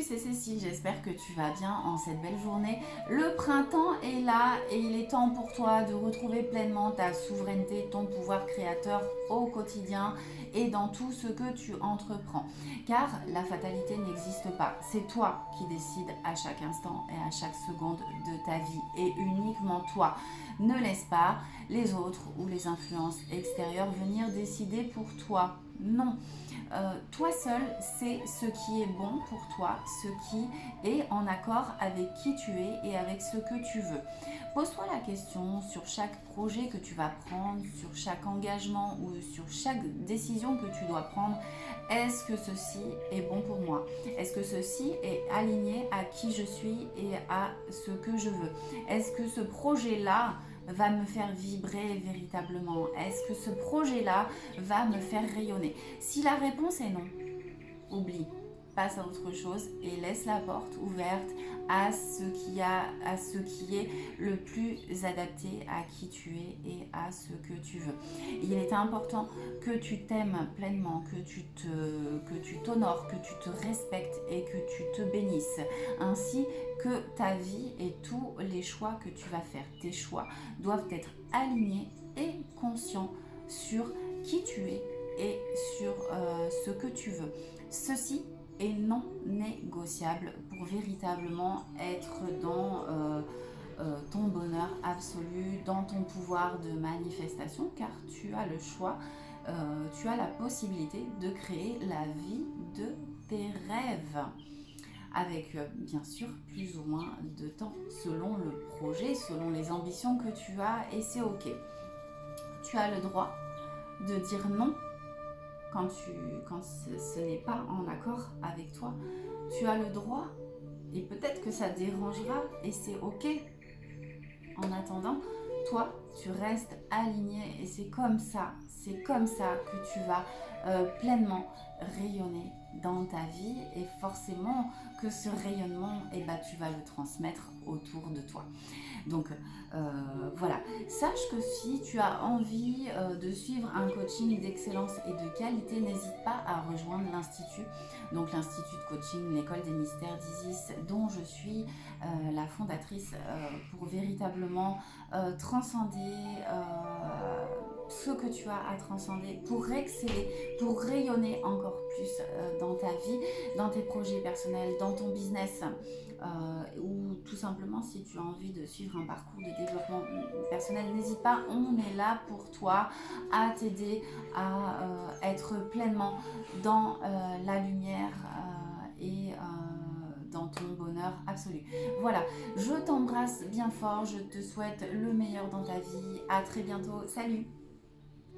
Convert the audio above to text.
c'est Cécile, j'espère que tu vas bien en cette belle journée. Le printemps est là et il est temps pour toi de retrouver pleinement ta souveraineté, ton pouvoir créateur au quotidien et dans tout ce que tu entreprends. Car la fatalité n'existe pas, c'est toi qui décides à chaque instant et à chaque seconde de ta vie et uniquement toi. Ne laisse pas les autres ou les influences extérieures venir décider pour toi. Non, toi seul, c'est ce qui est bon pour toi, ce qui est en accord avec qui tu es et avec ce que tu veux. Pose-toi la question sur chaque projet que tu vas prendre, sur chaque engagement ou sur chaque décision que tu dois prendre. Est-ce que ceci est bon pour moi? Est-ce que ceci est aligné à qui je suis et à ce que je veux? Est-ce que ce projet-là va me faire vibrer véritablement? Est-ce que ce projet-là va me faire rayonner? Si la réponse est non, oublie, passe à autre chose et laisse la porte ouverte à ce qui est le plus adapté à qui tu es et à ce que tu veux. Il est important que tu t'aimes pleinement, que tu t'honores, que tu te respectes et que tu te bénisses, ainsi que ta vie et tous les choix que tu vas faire. Tes choix doivent être alignés et conscients sur qui tu es et sur ce que tu veux. Ceci est non négociable pour véritablement être dans ton bonheur absolu, dans ton pouvoir de manifestation, car tu as le choix, tu as la possibilité de créer la vie de tes rêves avec bien sûr plus ou moins de temps selon le projet, selon les ambitions que tu as et c'est ok. Tu as le droit de dire non quand ce n'est pas en accord avec toi. Tu as le droit, et peut-être que ça dérangera, et c'est ok. En attendant, toi, tu restes aligné, et c'est comme ça que tu vas pleinement rayonner dans ta vie, et forcément que ce rayonnement, tu vas le transmettre autour de toi. Donc voilà, sache que si tu as envie de suivre un coaching d'excellence et de qualité, n'hésite pas à rejoindre l'Institut. Donc l'Institut de coaching, l'école des mystères d'Isis, dont je suis la fondatrice pour véritablement transcender ce que tu as à transcender pour exceller, pour rayonner encore plus dans ta vie, dans tes projets personnels, dans ton business. Ou tout simplement si tu as envie de suivre un parcours de développement personnel, n'hésite pas, on est là pour toi, à t'aider à être pleinement dans la lumière et dans ton bonheur absolu. Voilà, je t'embrasse bien fort, je te souhaite le meilleur dans ta vie, à très bientôt, salut!